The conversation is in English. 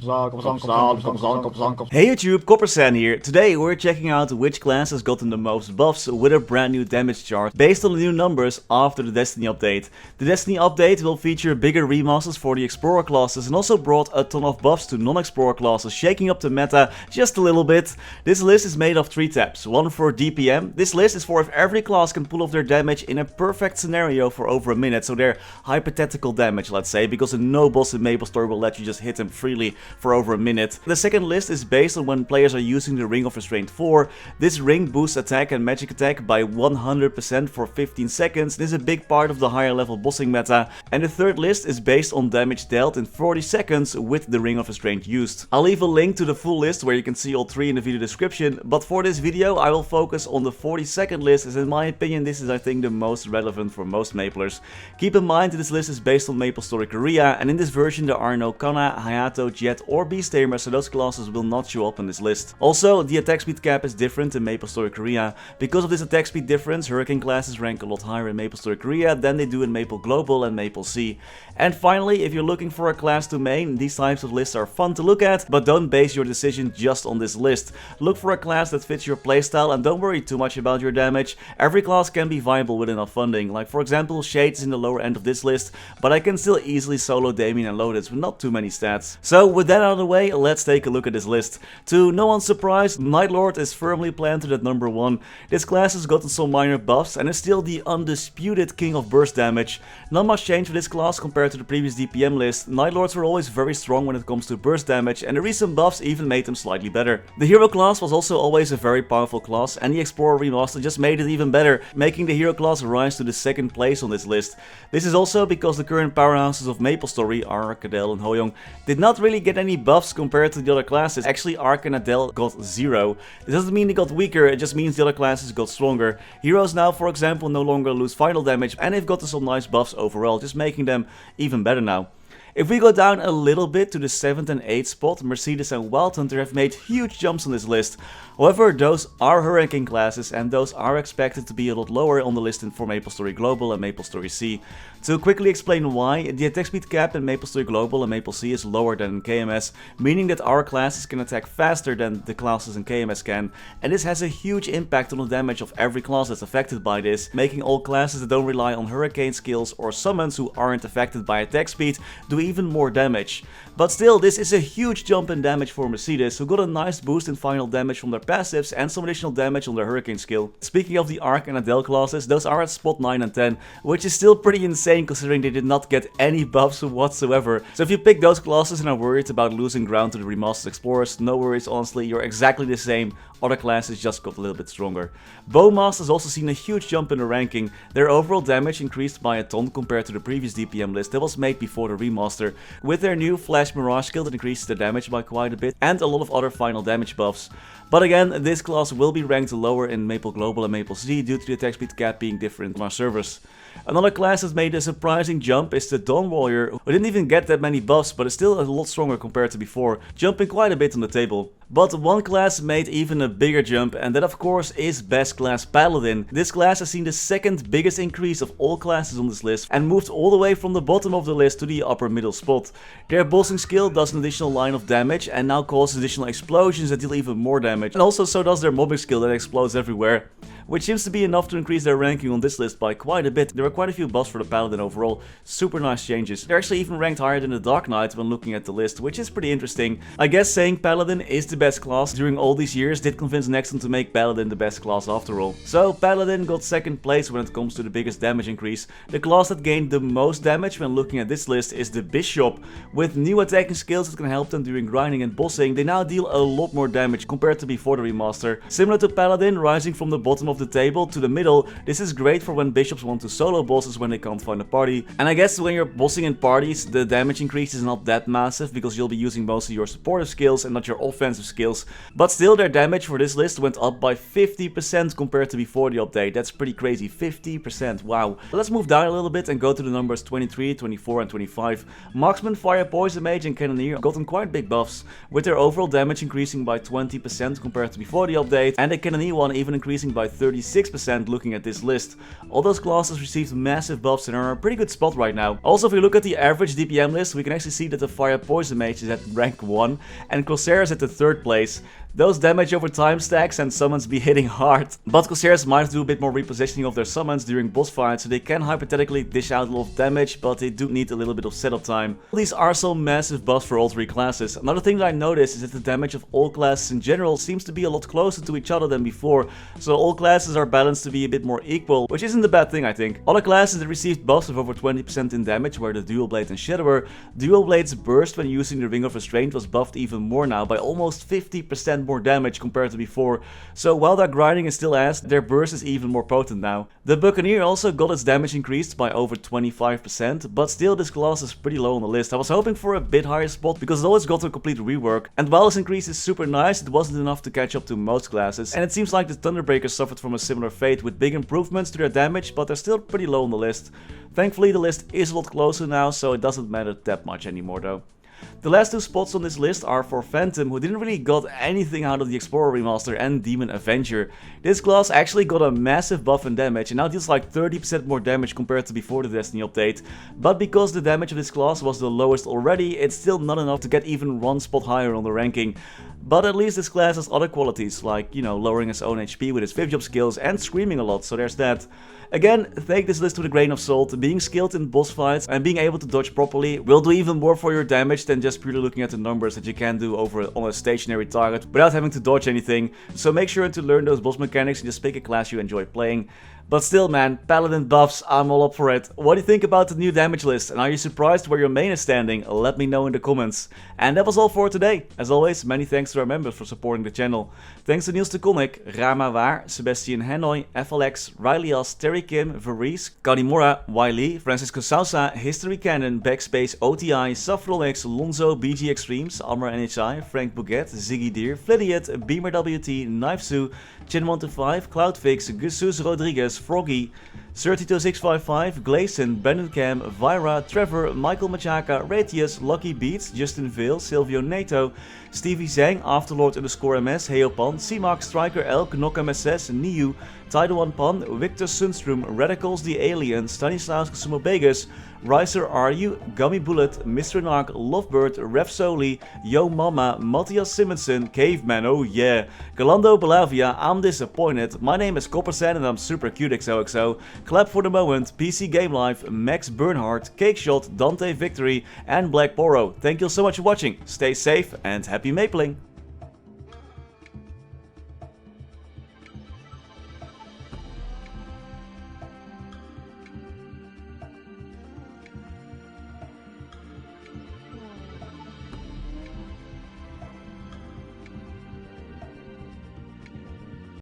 Hey YouTube, Coppersan here. Today we're checking out which class has gotten the most buffs with a brand new damage chart based on the new numbers after the Destiny update. The Destiny update will feature bigger remasters for the Explorer classes and also brought a ton of buffs to non-Explorer classes, shaking up the meta just a little bit. This list is made of 3 tabs, one for DPM. This list is for if every class can pull off their damage in a perfect scenario for over a minute, so their hypothetical damage, let's say, because no boss in MapleStory will let you just hit them freely for over a minute. The second list is based on when players are using the Ring of Restraint 4. This ring boosts attack and magic attack by 100% for 15 seconds. This is a big part of the higher level bossing meta. And the third list is based on damage dealt in 40 seconds with the Ring of Restraint used. I'll leave a link to the full list where you can see all 3 in the video description, but for this video I will focus on the 40-second list, as in my opinion this is I think the most relevant for most Maplers. Keep in mind that this list is based on MapleStory Korea, and in this version there are no Kana, Hayato, Jet or Beast Tamer, so those classes will not show up on this list. Also, the attack speed cap is different in MapleStory Korea. Because of this attack speed difference, Hurricane classes rank a lot higher in MapleStory Korea than they do in Maple Global and Maple Sea. And finally, if you're looking for a class to main, these types of lists are fun to look at, but don't base your decision just on this list. Look for a class that fits your playstyle and don't worry too much about your damage. Every class can be viable with enough funding. Like for example, Shade is in the lower end of this list, but I can still easily solo Damien and Lotus with not too many stats. So with that out of the way, let's take a look at this list. To no one's surprise, Night Lord is firmly planted at number 1. This class has gotten some minor buffs and is still the undisputed king of burst damage. Not much change for this class compared to the previous DPM list. Night Lords were always very strong when it comes to burst damage, and the recent buffs even made them slightly better. The hero class was also always a very powerful class, and the Explorer remaster just made it even better, making the hero class rise to the 2nd place on this list. This is also because the current powerhouses of MapleStory, Raar, and Hoyoung, did not really get any buffs compared to the other classes. Actually, Ark and Adele got 0. This doesn't mean they got weaker, it just means the other classes got stronger. Heroes now, for example, no longer lose final damage, and they've gotten some nice buffs overall, just making them even better now. If we go down a little bit to the 7th and 8th spot, Mercedes and Wild Hunter have made huge jumps on this list. However, those are Hurricane classes, and those are expected to be a lot lower on the list than for MapleStory Global and MapleStory Sea. To quickly explain why, the attack speed cap in MapleStory Global and Maple Sea is lower than in KMS, meaning that our classes can attack faster than the classes in KMS can, and this has a huge impact on the damage of every class that's affected by this, making all classes that don't rely on Hurricane skills or summons who aren't affected by attack speed do even more damage. But still, this is a huge jump in damage for Mercedes, who got a nice boost in final damage from their passives and some additional damage on their Hurricane skill. Speaking of the Ark and Adele classes, those are at spot 9 and 10, which is still pretty insane considering they did not get any buffs whatsoever. So if you pick those classes and are worried about losing ground to the remastered Explorers, no worries, honestly, you're exactly the same. Other classes just got a little bit stronger. Bowmaster has also seen a huge jump in the ranking. Their overall damage increased by a ton compared to the previous DPM list that was made before the remaster, with their new Flash Mirage skill that increases their damage by quite a bit, and a lot of other final damage buffs. But again, this class will be ranked lower in Maple Global and Maple Sea due to the attack speed cap being different on our servers. Another class that made a surprising jump is the Dawn Warrior, who didn't even get that many buffs, but is still a lot stronger compared to before, jumping quite a bit on the table. But one class made even a bigger jump, and that of course is best class Paladin. This class has seen the 2nd biggest increase of all classes on this list, and moved all the way from the bottom of the list to the upper middle spot. Their bossing skill does an additional line of damage, and now causes additional explosions that deal even more damage. And also so does their mobbing skill that explodes everywhere, which seems to be enough to increase their ranking on this list by quite a bit. There are quite a few buffs for the Paladin overall, super nice changes. They're actually even ranked higher than the Dark Knight when looking at the list, which is pretty interesting. I guess saying Paladin is the best class during all these years did convince Nexon to make Paladin the best class after all. So Paladin got 2nd place when it comes to the biggest damage increase. The class that gained the most damage when looking at this list is the Bishop. With new attacking skills that can help them during grinding and bossing, they now deal a lot more damage compared to before the remaster. Similar to Paladin, rising from the bottom of the table to the middle, this is great for when bishops want to solo bosses when they can't find a party. And I guess when you're bossing in parties, the damage increase is not that massive because you'll be using mostly your supportive skills and not your offensive skills. But still, their damage for this list went up by 50% compared to before the update. That's pretty crazy, 50%, wow. But let's move down a little bit and go to the numbers 23, 24 and 25. Marksman, Fire, Poison Mage and Cannoneer gotten quite big buffs, with their overall damage increasing by 20% compared to before the update, and the Cannoneer one even increasing by 30% 36% looking at this list. All those classes received massive buffs and are in a pretty good spot right now. Also, if we look at the average DPM list, we can actually see that the Fire Poison Mage is at rank 1 and Corsair is at the 3rd place. Those damage over time stacks and summons be hitting hard. But Corsairs might do a bit more repositioning of their summons during boss fights, so they can hypothetically dish out a lot of damage, but they do need a little bit of setup time. These are some massive buffs for all 3 classes. Another thing that I noticed is that the damage of all classes in general seems to be a lot closer to each other than before, so all classes are balanced to be a bit more equal, which isn't a bad thing I think. Other classes that received buffs of over 20% in damage were the Dual Blade and Shadower. Dual Blade's burst when using the Ring of Restraint was buffed even more now, by almost 50% more damage compared to before, so while their grinding is still ass, their burst is even more potent now. The Buccaneer also got its damage increased by over 25%, but still this class is pretty low on the list. I was hoping for a bit higher spot because it always got a complete rework, and while this increase is super nice, it wasn't enough to catch up to most classes, and it seems like the Thunderbreakers suffered from a similar fate with big improvements to their damage, but they're still pretty low on the list. Thankfully the list is a lot closer now, so it doesn't matter that much anymore though. The last 2 spots on this list are for Phantom, who didn't really got anything out of the Explorer Remaster, and Demon Avenger. This class actually got a massive buff in damage and now deals like 30% more damage compared to before the Destiny update, but because the damage of this class was the lowest already, it's still not enough to get even 1 spot higher on the ranking. But at least this class has other qualities, like, you know, lowering his own HP with his Viv Job skills and screaming a lot, so there's that. Again, take this list with a grain of salt. Being skilled in boss fights and being able to dodge properly will do even more for your damage than just purely looking at the numbers that you can do over on a stationary target without having to dodge anything. So make sure to learn those boss mechanics and just pick a class you enjoy playing. But still man, Paladin buffs, I'm all up for it. What do you think about the new damage list, and are you surprised where your main is standing? Let me know in the comments. And that was all for today. As always, many thanks to our members for supporting the channel. Thanks to Niels de Coninck, Raar maar waar, Sebastian, Hanoy, FLX, Ryalias, Terry Kim, Vareese, Kadimora, Wiley, Francisco Sousa, Historycanon, BackSpaceOTI, Saffronyx, Lorenzo, BG Extremes, Armor NHI, Frank Bouquit, Ziggy Deer, Flidiot, Beamer WT, Knifesu, Chin125, Cloudfix, Gusus Rodriguez, Froggy, 32655, Gleason, Brendon Cam, Vira, Trevor, Michael Machaka, Ratius, Lucky Beats, Justin Vale, Silvio Nato, Stevie Zhang, Afterlord _MS, Heopan, ceemak, Striker Elk, Knock'em SS, Niu, Tidal1 Pan, Victor Sundstrom, Radicals the Alien, Stanislaus Sumobegus, Riser Are Gummy Bullet, Mr. Narc, Lovebird, Rev Soli, Yo Mama, Mathias Simonsson, Caveman, oh yeah, Galando Belavia, I'm disappointed, my name is Coppersan and I'm super cute XOXO, Clap for the Moment, PC Game Life, Max Bernhardt, Cakeshot, Dante Victory, and Black Poro. Thank you so much for watching, stay safe and happy mapling!